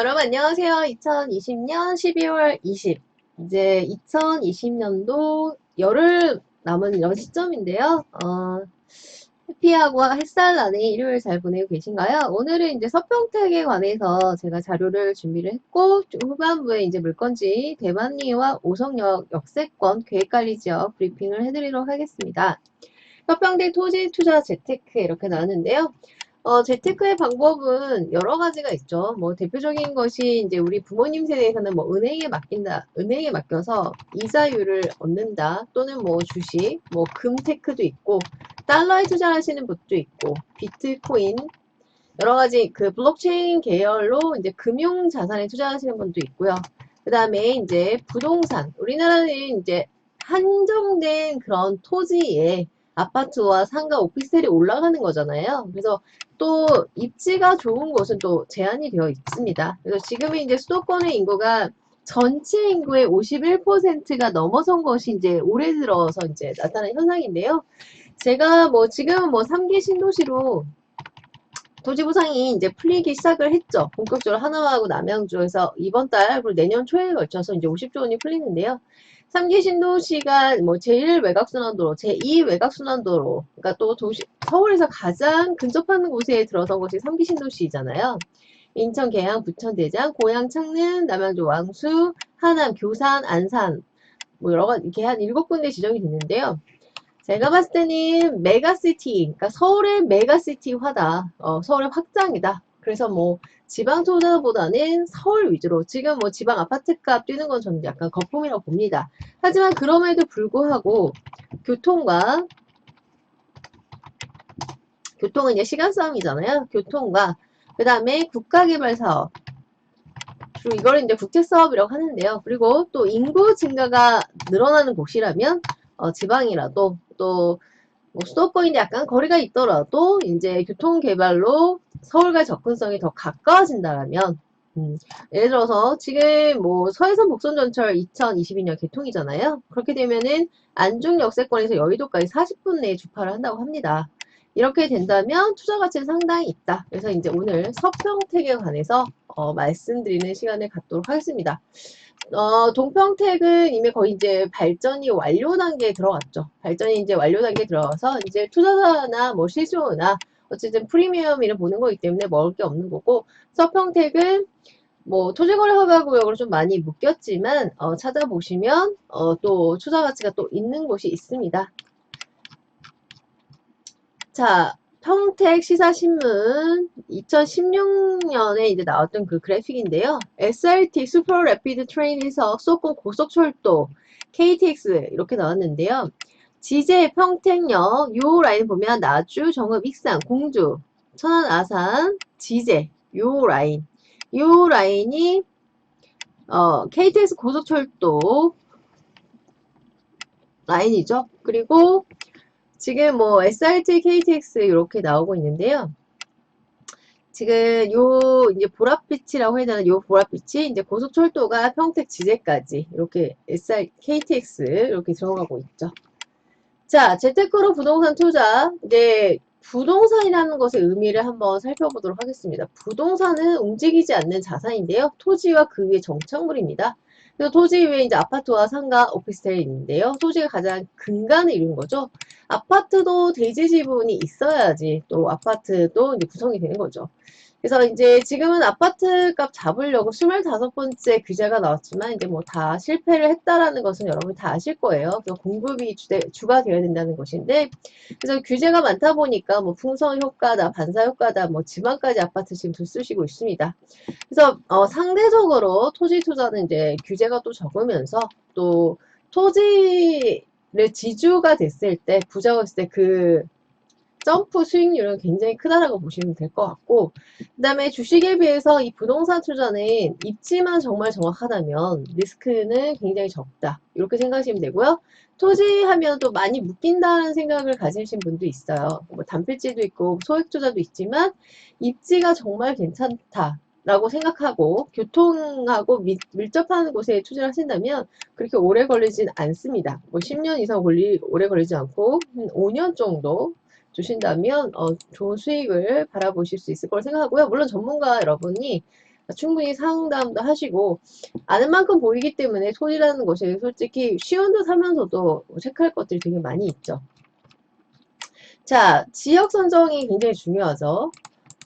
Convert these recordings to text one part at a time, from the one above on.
여러분 안녕하세요. 2020년 12월 20. 이제 2020년도 열흘 남은 이런 시점인데요. 해피하고 햇살 나는 일요일 잘 보내고 계신가요? 오늘은 이제 서평택에 관해서 제가 자료를 준비를 했고, 좀 후반부에 이제 물건지 대만리와 오성역 역세권 계획관리 지역 브리핑을 해드리도록 하겠습니다. 서평택 토지 투자 재테크 이렇게 나왔는데요. 재테크의 방법은 여러 가지가 있죠. 뭐, 대표적인 것이 이제 우리 부모님 세대에서는 뭐, 은행에 맡긴다, 은행에 맡겨서 이자율을 얻는다, 또는 뭐, 주식, 뭐, 금테크도 있고, 달러에 투자하시는 분도 있고, 비트코인, 여러 가지 그 블록체인 계열로 이제 금융 자산에 투자하시는 분도 있고요. 그 다음에 이제 부동산. 우리나라는 이제 한정된 그런 토지에 아파트와 상가, 오피스텔이 올라가는 거잖아요. 그래서 또 입지가 좋은 곳은 또 제한이 되어 있습니다. 그래서 지금은 이제 수도권의 인구가 전체 인구의 51%가 넘어선 것이 이제 올해 들어서 이제 나타난 현상인데요. 제가 뭐 지금은 뭐 3기 신도시로 토지 보상이 이제 풀리기 시작을 했죠. 본격적으로 하나하고 남양주에서 이번 달 그리고 내년 초에 걸쳐서 이제 50조 원이 풀리는데요. 3기 신도시가 뭐 제1 외곽순환도로, 제2 외곽순환도로, 그러니까 또 도시, 서울에서 가장 근접하는 곳에 들어선 것이 3기 신도시잖아요. 인천, 계양, 부천, 대장, 고양, 창릉, 남양주, 왕수, 하남, 교산, 안산, 뭐 여러 가지 이렇게 한 7군데 지정이 됐는데요. 제가 봤을 때는 메가시티, 그러니까 서울의 메가시티화다. 서울의 확장이다. 그래서 뭐 지방 투자보다는 서울 위주로 지금 뭐 지방 아파트값 뛰는 건 저는 약간 거품이라고 봅니다. 하지만 그럼에도 불구하고 교통과 교통은 이제 시간 싸움이잖아요. 교통과 그 다음에 국가개발사업 주로 이걸 이제 국제사업이라고 하는데요. 그리고 또 인구 증가가 늘어나는 곳이라면 지방이라도 또 뭐 수도권인데 약간 거리가 있더라도 이제 교통 개발로 서울과 접근성이 더 가까워진다면 예를 들어서 지금 뭐 서해선 복선전철 2022년 개통이잖아요. 그렇게 되면은 안중 역세권에서 여의도까지 40분 내에 주파를 한다고 합니다. 이렇게 된다면 투자 가치는 상당히 있다. 그래서 이제 오늘 서평택에 관해서 말씀드리는 시간을 갖도록 하겠습니다. 동평택은 이미 거의 이제 발전이 완료 단계에 들어갔죠. 발전이 이제 완료 단계에 들어가서 이제 투자자나 뭐 실수요나 어쨌든 프리미엄을 보는 거기 때문에 먹을 게 없는 거고, 서평택은 뭐 토지거래 허가구역으로 좀 많이 묶였지만 찾아보시면 또 투자 가치가 또 있는 곳이 있습니다. 자, 평택 시사신문 2016년에 이제 나왔던 그 그래픽인데요. SRT 슈퍼 래피드 트레인에서 수도권 고속철도 KTX 이렇게 나왔는데요. 지제 평택역 요 라인 보면 나주, 정읍, 익산, 공주, 천안, 아산, 지제 요 라인 요 라인이 KTX 고속철도 라인이죠. 그리고 지금 뭐 SRT, KTX 이렇게 나오고 있는데요. 지금 요 이제 보랏빛이라고 해야 되나, 요 보랏빛이 이제 고속철도가 평택 지제까지 이렇게 KTX 이렇게 들어가고 있죠. 자, 재테크로 부동산 투자. 이제 부동산이라는 것의 의미를 한번 살펴보도록 하겠습니다. 부동산은 움직이지 않는 자산인데요. 토지와 그 위에 정착물입니다. 그래서 토지 위에 이제 아파트와 상가, 오피스텔이 있는데요. 토지가 가장 근간을 이루는 거죠. 아파트도 대지 지분이 있어야지 또 아파트도 이제 구성이 되는 거죠. 그래서 이제 지금은 아파트 값 잡으려고 25번째 규제가 나왔지만 이제 뭐 다 실패를 했다라는 것은 여러분 다 아실 거예요. 그래서 공급이 주가 되어야 된다는 것인데, 그래서 규제가 많다 보니까 뭐 풍선 효과다, 반사 효과다, 뭐 지방까지 아파트 지금 들쑤시고 있습니다. 그래서 상대적으로 토지 투자는 이제 규제가 또 적으면서 또 토지를 지주가 됐을 때, 부자가 됐을 때 그 점프 수익률은 굉장히 크다라고 보시면 될 것 같고, 그 다음에 주식에 비해서 이 부동산 투자는 입지만 정말 정확하다면 리스크는 굉장히 적다, 이렇게 생각하시면 되고요. 토지하면 또 많이 묶인다는 생각을 가지신 분도 있어요. 뭐 단필지도 있고 소액 투자도 있지만 입지가 정말 괜찮다 라고 생각하고 교통하고 밀접한 곳에 투자를 하신다면 그렇게 오래 걸리진 않습니다. 뭐 10년 이상 오래 걸리지 않고 5년 정도 주신다면 좋은 수익을 바라보실 수 있을 거라 생각하고요. 물론 전문가 여러분이 충분히 상담도 하시고, 아는 만큼 보이기 때문에 톤이라는 것이 솔직히 쉬운 듯 하면서도 체크할 것들이 되게 많이 있죠. 자, 지역 선정이 굉장히 중요하죠.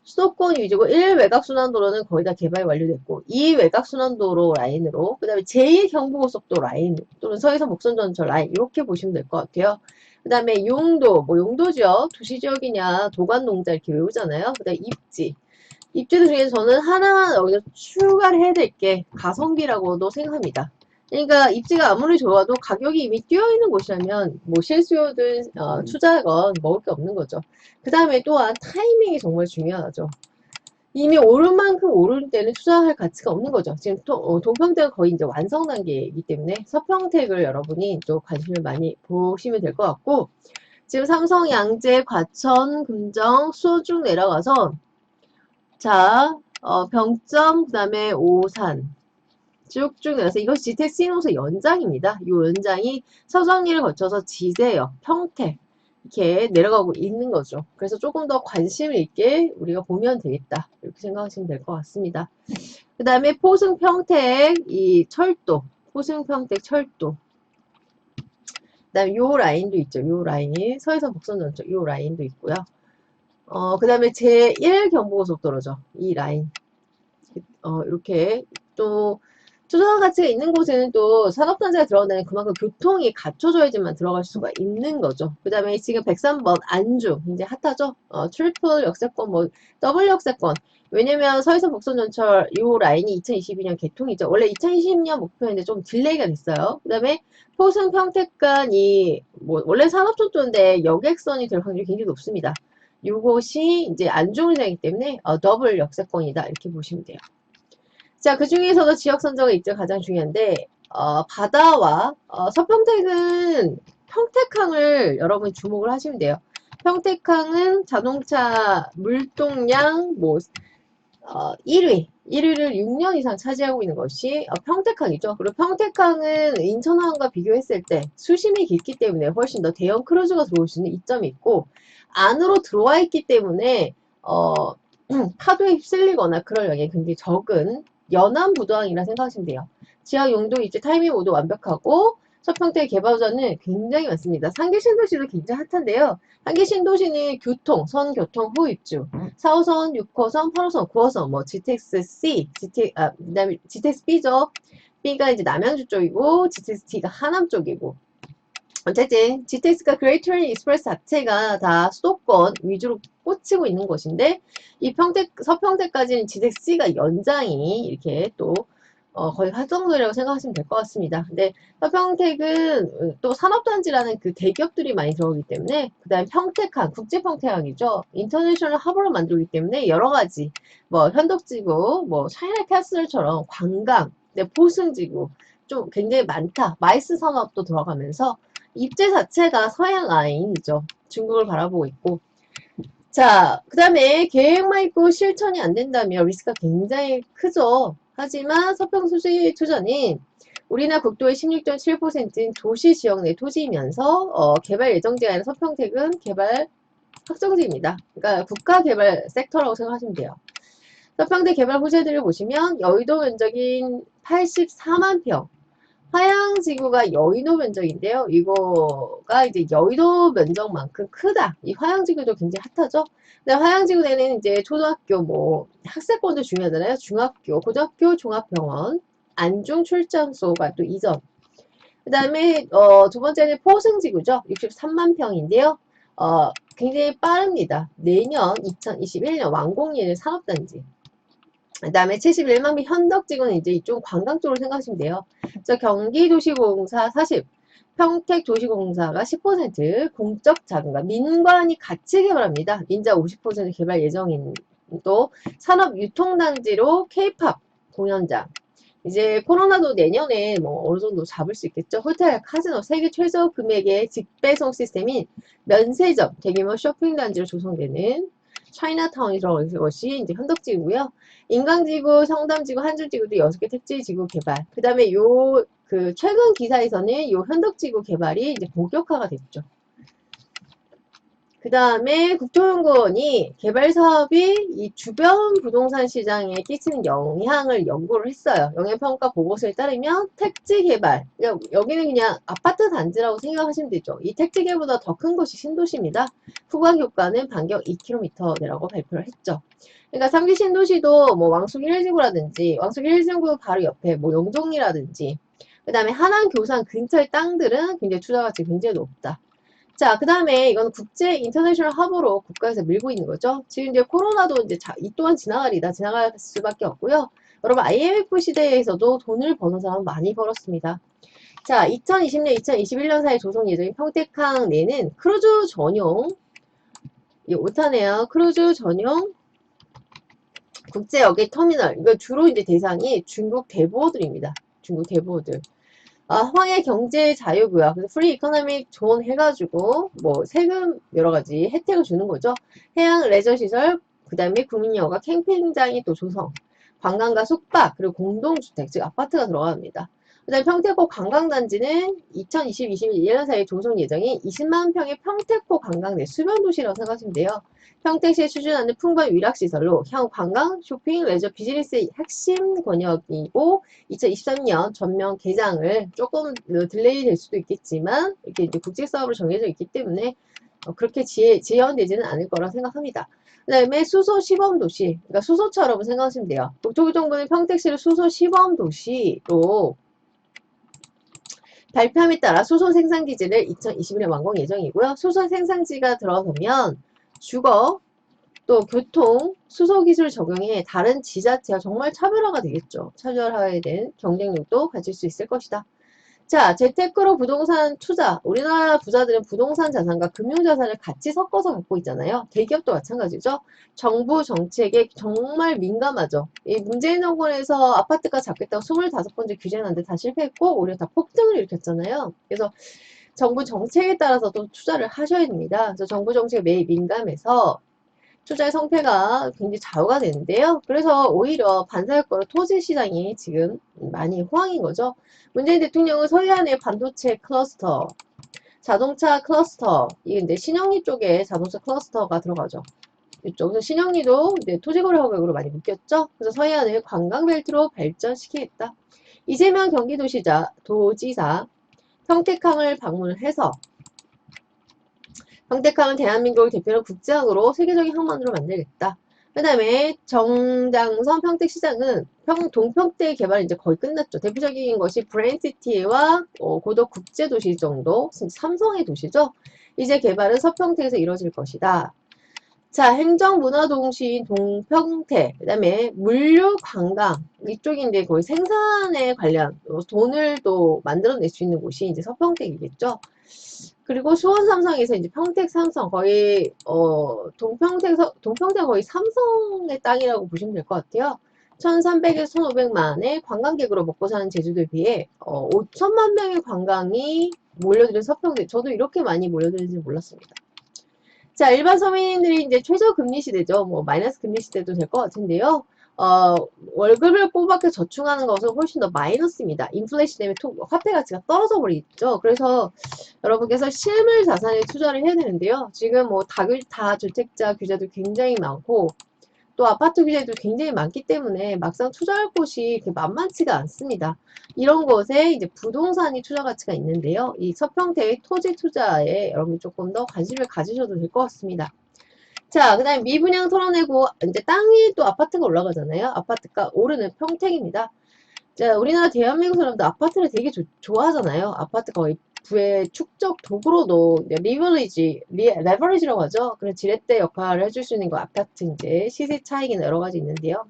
수도권 위주고 1 외곽순환도로는 거의 다 개발 완료됐고 2 외곽순환도로 라인으로 그 다음에 제2 경부고속도로 라인 또는 서해선 목선전철 라인 이렇게 보시면 될 것 같아요. 그 다음에 용도 뭐 용도지역 도시지역이냐 도관농자 이렇게 외우잖아요. 그 다음에 입지도 중에 저는 하나 여기서 추가를 해야 될 게 가성비라고도 생각합니다. 그러니까 입지가 아무리 좋아도 가격이 이미 뛰어있는 곳이라면 뭐 실수요든 투자건 먹을 게 없는 거죠. 그 다음에 또한 타이밍이 정말 중요하죠. 이미 오른 만큼 오를 때는 투자할 가치가 없는 거죠. 지금 동평택은 거의 이제 완성 단계이기 때문에 서평택을 여러분이 또 관심을 많이 보시면 될 것 같고 지금 삼성, 양재, 과천, 금정, 수원 쭉 내려가서 자, 병점, 그 다음에 오산 쭉쭉 내려서 이것이 지택 신호소 연장입니다. 이 연장이 서정리를 거쳐서 지대역, 평택 이렇게 내려가고 있는 거죠. 그래서 조금 더 관심 있게 우리가 보면 되겠다. 이렇게 생각하시면 될 것 같습니다. 그 다음에 포승 평택 이 철도, 포승 평택 철도. 그 다음에 요 라인도 있죠. 요 라인이 서해선 북선전철 요 라인도 있고요. 그 다음에 제1 경부고속도로죠. 이 라인. 이렇게 또 투자 가치가 있는 곳에는 또 산업단지가 들어간다는 그만큼 교통이 갖춰져야지만 들어갈 수가 있는 거죠. 그 다음에 지금 103번 안중 이제 핫하죠. 트리플 역세권 뭐 더블 역세권. 왜냐면 서해선 북선전철 요 라인이 2022년 개통이죠. 원래 2020년 목표인데 좀 딜레이가 됐어요. 그 다음에 포승 평택간이 뭐 원래 산업철도인데 여객선이 될 확률이 굉장히 높습니다. 요것이 이제 안중을 되기 때문에 더블 역세권이다 이렇게 보시면 돼요. 자, 그 중에서도 지역 선정의 입지가 가장 중요한데, 바다와, 서평택은 평택항을 여러분이 주목을 하시면 돼요. 평택항은 자동차 물동량, 1위를 6년 이상 차지하고 있는 것이 평택항이죠. 그리고 평택항은 인천항과 비교했을 때 수심이 깊기 때문에 훨씬 더 대형 크루즈가 들어올 수 있는 이점이 있고, 안으로 들어와 있기 때문에, 파도에 휩쓸리거나 그럴 영향이 굉장히 적은 연안부두항이라 생각하시면 돼요. 지하 용도 입지 타이밍 모두 완벽하고 서평택 개발자는 굉장히 많습니다. 상계 신도시도 굉장히 핫한데요. 상계 신도시는 교통, 선교통 후 입주, 4호선, 6호선, 8호선, 9호선, 뭐 GTX C, 그다음에 GTX B죠. B가 이제 남양주 쪽이고 GTX D가 하남 쪽이고. 어쨌든 GTX가 그레이트 트레인 익스프레스 자체가 다 수도권 위주로 꽂히고 있는 곳인데 이 서평택까지는 GTX-C가 연장이 이렇게 또 거의 활성도라고 생각하시면 될 것 같습니다. 근데 서평택은 또 산업단지라는 그 대기업들이 많이 들어오기 때문에 그 다음에 평택항, 국제평택항이죠. 인터내셔널 하버로 만들기 때문에 여러 가지 뭐 현덕지구, 뭐 차이나 캐슬처럼 관광, 포승지구 좀 굉장히 많다. 마이스 산업도 들어가면서 입지 자체가 서해안 라인이죠. 중국을 바라보고 있고. 자, 그 다음에 계획만 있고 실천이 안 된다면 리스크가 굉장히 크죠. 하지만 서평수지 투자는 우리나라 국토의 16.7%인 도시 지역 내 토지이면서 개발 예정지가 아니라 서평택은 개발 확정지입니다. 그러니까 국가 개발 섹터라고 생각하시면 돼요. 서평택 개발 호재들을 보시면 여의도 면적인 84만 평, 화양지구가 여의도 면적인데요. 이거가 이제 여의도 면적만큼 크다. 이 화양지구도 굉장히 핫하죠. 근데 화양지구 내는 이제 초등학교 뭐 학세권도 중요하잖아요. 중학교, 고등학교, 종합병원, 안중 출장소가 또 이전. 그 다음에 두 번째는 포승지구죠. 63만 평인데요. 굉장히 빠릅니다. 내년 2021년 완공 예정 산업단지. 그 다음에 71만 평 현덕지구는 이제 이쪽 관광 쪽으로 생각하시면 돼요. 저 경기도시공사 40, 평택도시공사가 10% 공적 자금과 민관이 같이 개발합니다. 민자 50% 개발 예정인 또 산업유통단지로 K-팝 공연장. 이제 코로나도 내년에 뭐 어느 정도 잡을 수 있겠죠. 호텔, 카지노, 세계 최저 금액의 직배송 시스템인 면세점, 대규모 쇼핑단지로 조성되는 차이나타운이 들어간 것이 이제 현덕지구고요. 인강지구, 성담지구, 한줄지구도 6개 택지지구 개발. 그 다음에 최근 기사에서는 요 현덕지구 개발이 이제 본격화가 됐죠. 그 다음에 국토연구원이 개발 사업이 이 주변 부동산 시장에 끼치는 영향을 연구를 했어요. 영향평가 보고서에 따르면 택지 개발, 그러니까 여기는 그냥 아파트 단지라고 생각하시면 되죠. 이 택지 개발보다 더 큰 곳이 신도시입니다. 후반 교과는 반경 2km 내라고 발표를 했죠. 그러니까 3기 신도시도 뭐 왕숙 1지구라든지 왕숙 1지구 바로 옆에 뭐 영종리라든지 그 다음에 하남 교산 근처의 땅들은 굉장히 투자 가치 굉장히 높다. 자, 그 다음에 이건 국제 인터내셔널 허브로 국가에서 밀고 있는 거죠. 지금 이제 코로나도 이제 이 또한 지나갈 수밖에 없고요. 여러분, IMF 시대에서도 돈을 버는 사람 많이 벌었습니다. 자, 2020년, 2021년 사이 조성 예정인 평택항 내는 크루즈 전용, 이 오타네요. 크루즈 전용 국제 여객 터미널. 이거 주로 이제 대상이 중국 대부호들입니다. 중국 대부호들. 황해 경제 자유구역, 프리 이코노믹 존 해가지고, 뭐, 세금 여러 가지 혜택을 주는 거죠. 해양 레저 시설, 그 다음에 국민여가 캠핑장이 또 조성, 관광과 숙박, 그리고 공동주택, 즉 아파트가 들어갑니다. 그 다음에 평택호 관광단지는 2020-21년 사이 조성 예정인 20만 평의 평택호 관광 내 수변 도시라고 생각하시면 돼요. 평택시에 추진하는 풍부한 위락시설로 향후 관광, 쇼핑, 레저, 비즈니스의 핵심 권역이고 2023년 전면 개장을 조금 딜레이 될 수도 있겠지만 이렇게 이제 국제 사업으로 정해져 있기 때문에 그렇게 지연되지는 않을 거라 생각합니다. 그 다음에 수소 시범도시, 그러니까 수소처럼 생각하시면 돼요. 국토교통부는 평택시를 수소 시범도시로 발표함에 따라 수소 생산기지를 2021년 완공 예정이고요. 수소 생산지가 들어서면 주거, 또 교통, 수소기술 적용해 다른 지자체와 정말 차별화가 되겠죠. 차별화에 대한 경쟁력도 가질 수 있을 것이다. 자, 재테크로 부동산 투자. 우리나라 부자들은 부동산 자산과 금융자산을 같이 섞어서 갖고 있잖아요. 대기업도 마찬가지죠. 정부 정책에 정말 민감하죠. 이 문재인 정권에서 아파트가 잡겠다고 25번째 규제했는데 다 실패했고 오히려 다 폭등을 일으켰잖아요. 그래서 정부 정책에 따라서 또 투자를 하셔야 됩니다. 그래서 정부 정책에 매일 민감해서 투자의 성패가 굉장히 좌우가 되는데요. 그래서 오히려 반사효과로 토지 시장이 지금 많이 호황인 거죠. 문재인 대통령은 서해안의 반도체 클러스터, 자동차 클러스터, 이게 이제 신영리 쪽에 자동차 클러스터가 들어가죠. 이쪽 신영리도 이제 토지거래 허가로 많이 묶였죠. 그래서 서해안을 관광벨트로 발전시키겠다. 이재명 경기도지사 평택항을 방문을 해서 평택항은 대한민국을 대표하는 국제항으로 세계적인 항만으로 만들겠다. 그 다음에 정장선 평택시장은 동평대 개발이 이제 거의 끝났죠. 대표적인 것이 브랜시티와 고덕 국제도시 정도, 삼성의 도시죠. 이제 개발은 서평택에서 이루어질 것이다. 자, 행정문화도시인 동평택, 그 다음에 물류관광, 이쪽이 이제 거의 생산에 관련 돈을 또 만들어낼 수 있는 곳이 이제 서평택이겠죠. 그리고 수원 삼성에서 이제 평택 삼성 거의 동평택 거의 삼성의 땅이라고 보시면 될 것 같아요. 1,300에서 1,500만의 관광객으로 먹고 사는 제주도에 비해 5천만 명의 관광이 몰려드는 서평택. 저도 이렇게 많이 몰려드는지 몰랐습니다. 자, 일반 서민들이 이제 최저금리 시대죠. 뭐 마이너스 금리 시대도 될 것 같은데요. 월급을 꼬박게 저축하는 것은 훨씬 더 마이너스입니다. 인플레이션 때문에 화폐 가치가 떨어져 버리죠. 그래서 여러분께서 실물 자산에 투자를 해야 되는데요. 지금 뭐 다주택자 규제도 굉장히 많고 또 아파트 규제도 굉장히 많기 때문에 막상 투자할 곳이 만만치가 않습니다. 이런 곳에 이제 부동산이 투자 가치가 있는데요. 이 서평택의 토지 투자에 여러분 조금 더 관심을 가지셔도 될 것 같습니다. 자, 그 다음에 미분양 털어내고 이제 땅이 또 아파트가 올라가잖아요. 아파트가 오르는 평택입니다. 자, 우리나라 대한민국 사람들 아파트를 되게 좋아하잖아요. 아파트 거의 부의 축적 도구로도 레버리지라고 하죠. 그런 지렛대 역할을 해줄 수 있는 거 아파트 이제 시세 차익이나 여러 가지 있는데요.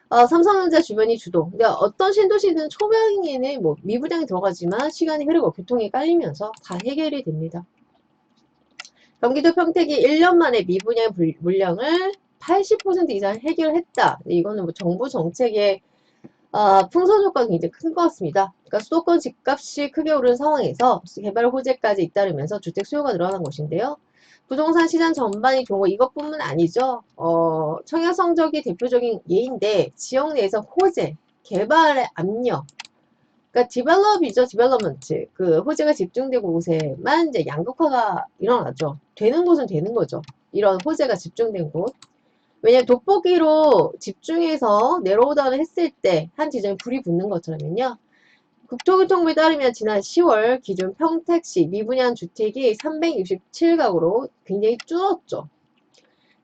삼성전자 주변이 주도. 근데 어떤 신도시든 초반에는 뭐 미분양이 들어가지만 시간이 흐르고 교통이 깔리면서 다 해결이 됩니다. 경기도 평택이 1년 만에 미분양 물량을 80% 이상 해결했다. 이거는 뭐 정부 정책의 풍선 효과가 굉장히 큰 것 같습니다. 그러니까 수도권 집값이 크게 오른 상황에서 개발 호재까지 잇따르면서 주택 수요가 늘어난 것인데요. 부동산 시장 전반이 좋은 거 이것뿐만 아니죠. 청약 성적이 대표적인 예인데 지역 내에서 호재, 개발의 압력, 그러니까 디벨롭이죠, 디벨롭먼트. 그 호재가 집중되고 곳에만 이제 양극화가 일어나죠. 되는 곳은 되는 거죠. 이런 호재가 집중된 곳. 왜냐면 돋보기로 집중해서 내려오다를 했을 때 한 지점에 불이 붙는 것처럼요. 국토교통부에 따르면 지난 10월 기준 평택시 미분양 주택이 367가구로 굉장히 줄었죠.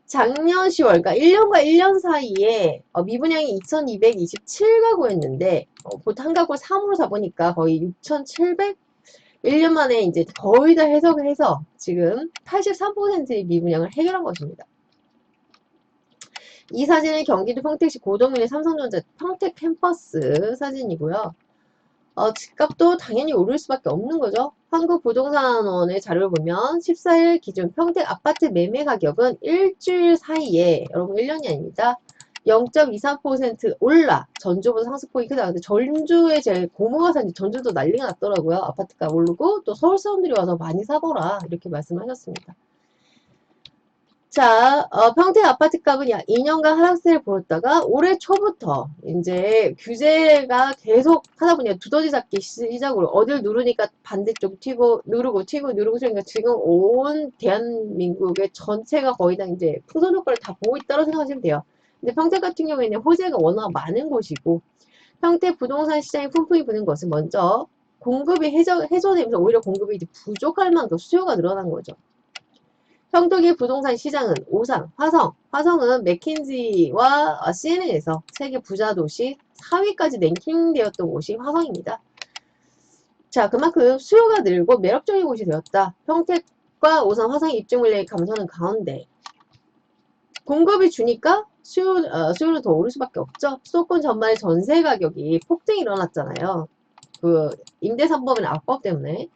작년 10월, 그러니까 1년과 1년 사이에 미분양이 2227가구였는데 보통 한 가구를 3으로 잡으니까 거의 6700? 1년 만에 이제 거의 다 해석을 해서 지금 83%의 미분양을 해결한 것입니다. 이 사진은 경기도 평택시 고덕면의 삼성전자 평택 캠퍼스 사진이고요. 집값도 당연히 오를 수밖에 없는 거죠. 한국부동산원의 자료를 보면 14일 기준 평택 아파트 매매 가격은 일주일 사이에, 여러분 1년이 아닙니다, 0.23% 올라 전주보다 상승폭이 크다. 근데 전주에 제일 고모가 산 전주도 난리가 났더라고요. 아파트가 오르고 또 서울 사람들이 와서 많이 사더라 이렇게 말씀하셨습니다. 자, 평택 아파트 값은 약 2년간 하락세를 보였다가 올해 초부터 이제 규제가 계속 하다 보니까 두더지 잡기 시작으로 어딜 누르니까 반대쪽 튀고 누르고 튀고 누르고 그러니까 지금 온 대한민국의 전체가 거의 다 이제 풍선 효과를 다 보고 있다고 생각하시면 돼요. 근데 평택 같은 경우에는 호재가 워낙 많은 곳이고 평택 부동산 시장이 풍풍이 부는 것은 먼저 공급이 해소되면서 오히려 공급이 이제 부족할 만큼 수요가 늘어난 거죠. 평택의 부동산 시장은 오산, 화성은 맥킨지와 CNN에서 세계 부자 도시 4위까지 랭킹되었던 곳이 화성입니다. 자, 그만큼 수요가 늘고 매력적인 곳이 되었다. 평택과 오산, 화성의 입주 물량이 감소하는 가운데 공급이 주니까 수요는 더 오를 수밖에 없죠. 수도권 전반의 전세 가격이 폭등이 일어났잖아요. 그 임대 3법이나 악법 때문에.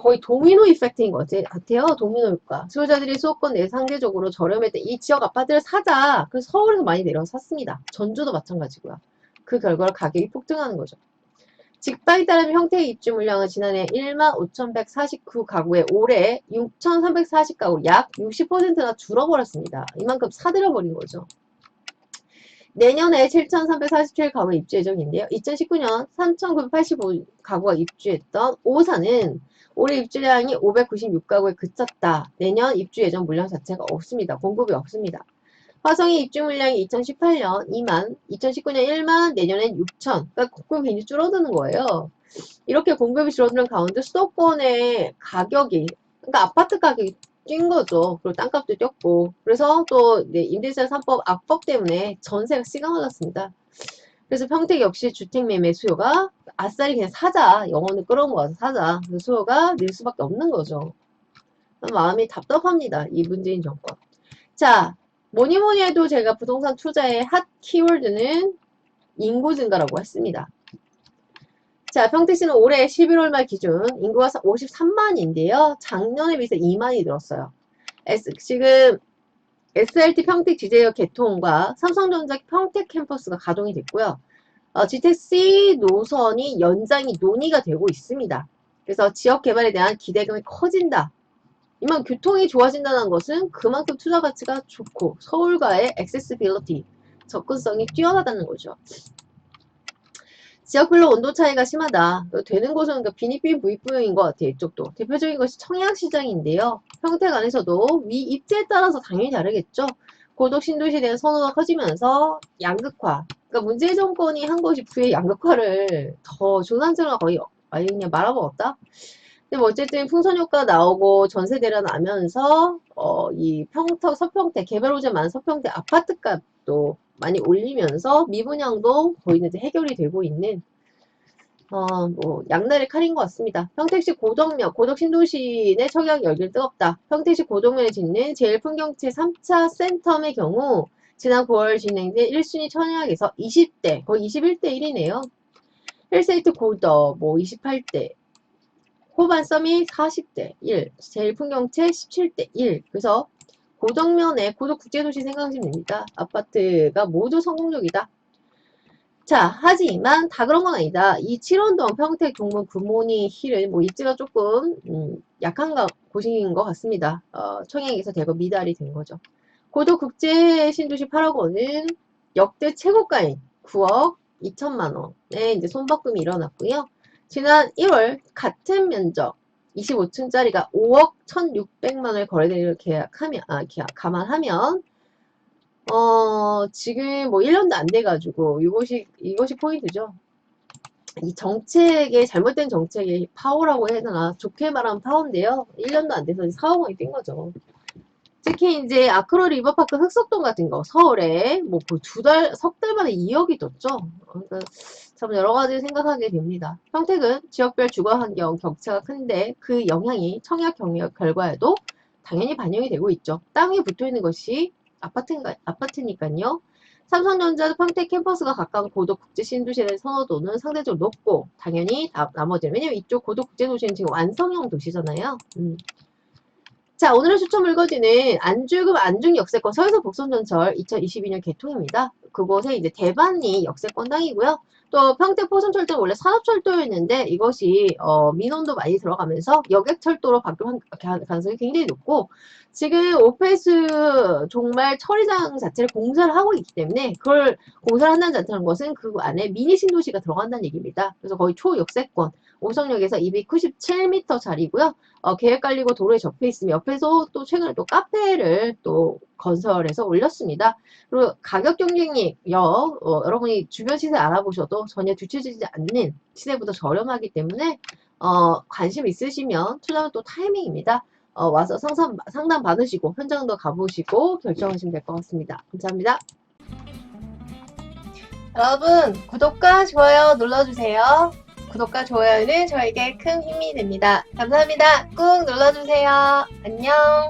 거의 도미노 이펙트인 것 같아요. 도미노 효과. 수요자들이 수도권 내 상대적으로 저렴했던 이 지역 아파트를 사자. 그래서 서울에서 많이 내려서 샀습니다. 전주도 마찬가지고요. 그 결과로 가격이 폭등하는 거죠. 직방에 따르면 평택의 입주 물량은 지난해 15,149가구에 올해 6,340가구 약 60%나 줄어버렸습니다. 이만큼 사들여버린 거죠. 내년에 7,347가구 입주 예정인데요. 2019년 3,985가구가 입주했던 오산은 올해 입주량이 596가구에 그쳤다. 내년 입주 예정 물량 자체가 없습니다. 공급이 없습니다. 화성의 입주 물량이 2018년 2만, 2019년 1만, 내년엔 6천. 그러니까 공급이 굉장히 줄어드는 거예요. 이렇게 공급이 줄어드는 가운데 수도권의 가격이, 그러니까 아파트 가격이 뛴 거죠. 그리고 땅값도 뛰었고. 그래서 또 임대차 3법 악법 때문에 전세가 씨가 올랐습니다. 그래서 평택 역시 주택 매매 수요가 아싸리 그냥 사자. 영혼을 끌어모아서 사자. 그 수요가 늘 수밖에 없는 거죠. 마음이 답답합니다. 이 문재인 정권. 자, 뭐니 해도 제가 부동산 투자의 핫 키워드는 인구 증가라고 했습니다. 자, 평택시는 올해 11월 말 기준 인구가 53만인데요. 작년에 비해서 2만이 늘었어요. 지금 SRT 평택 지제역 개통과 삼성전자 평택 캠퍼스가 가동이 됐고요. GTX 노선이 연장이 논의가 되고 있습니다. 그래서 지역 개발에 대한 기대감이 커진다. 이만 교통이 좋아진다는 것은 그만큼 투자 가치가 좋고 서울과의 액세스빌리티, 접근성이 뛰어나다는 거죠. 지역별로 온도 차이가 심하다. 되는 곳은 비니빈 부익부인 것 같아요. 이쪽도. 대표적인 것이 청약시장인데요. 평택 안에서도 위 입지에 따라서 당연히 다르겠죠. 고덕 신도시에 대한 선호가 커지면서 양극화. 그러니까 문재인 정권이 한 것이 부의 양극화를 더 조산제가 거의 아니 그냥 말아먹었다. 근데 뭐 어쨌든 풍선 효과 나오고 전세 대란 나면서 이 평택 서평택 개발 호재 많은 서평택 아파트 값도 많이 올리면서 미분양도 거의 이제 해결이 되고 있는 뭐 양날의 칼인 것 같습니다. 평택시 고덕면, 고덕 신도시 내 청약 열기는 뜨겁다. 평택시 고덕면에 짓는 제일풍경채 3차 센텀의 경우 지난 9월 진행된 1순위 청약에서 20대, 거의 21대 1이네요. 힐세이트 고덕 뭐 28대, 호반 서밋 40대 1, 제일풍경채 17대 1. 그래서 고덕면에 고덕 국제도시 생각하시면 됩니다. 아파트가 모두 성공적이다. 자, 하지만 다 그런 건 아니다. 이 7원동 평택 동문 굿모닝 힐은 뭐 입지가 조금 약한 곳인 것 같습니다. 청약에서 대거 미달이 된 거죠. 고덕 국제 신도시 8억 원은 역대 최고가인 9억 2천만 원의 이제 손바꿈이 일어났고요. 지난 1월 같은 면적 25층짜리가 5억 1,600만 원의 거래대를 감안하면 지금 뭐 1년도 안 돼가지고 이것이 포인트죠. 이 정책의 잘못된 정책의 파워라고 해야 되나, 좋게 말하면 파워인데요. 1년도 안 돼서 4억 원이 뛴 거죠. 특히 이제 아크로 리버파크 흑석동 같은 거 서울에 뭐 석 달 만에 2억이 떴죠. 그러니까 참 여러 가지 생각하게 됩니다. 평택은 지역별 주거 환경 격차가 큰데 그 영향이 청약 경력 결과에도 당연히 반영이 되고 있죠. 땅에 붙어 있는 것이 아파트니까요. 삼성전자 평택 캠퍼스가 가까운 고도 국제 신도시에 대한 선호도는 상대적으로 높고, 당연히 나머지는, 왜냐면 이쪽 고도 국제 도시는 지금 완성형 도시잖아요. 자, 오늘의 추천 물거지는 안주금 안중 역세권 서해서 복선전철 2022년 개통입니다. 그곳에 이제 대반리 역세권당이고요. 또 평택 포선철도는 원래 산업철도였는데 이것이 민원도 많이 들어가면서 여객철도로 바뀔 가능성이 굉장히 높고, 지금 오페스 정말 처리장 자체를 공사를 하고 있기 때문에 그걸 공사를 한다는 것은 그 안에 미니 신도시가 들어간다는 얘기입니다. 그래서 거의 초역세권, 오성역에서 297m짜리고요. 계획관리고 도로에 접해 있으며 옆에서 또 최근에 또 카페를 또 건설해서 올렸습니다. 그리고 가격 경쟁력, 여러분이 주변 시세 알아보셔도 전혀 뒤처지지 않는, 시세보다 저렴하기 때문에 관심 있으시면 투자는 또 타이밍입니다. 와서 상담 받으시고 현장도 가보시고 결정하시면 될 것 같습니다. 감사합니다. 여러분, 구독과 좋아요 눌러주세요. 구독과 좋아요는 저에게 큰 힘이 됩니다. 감사합니다. 꾹 눌러주세요. 안녕.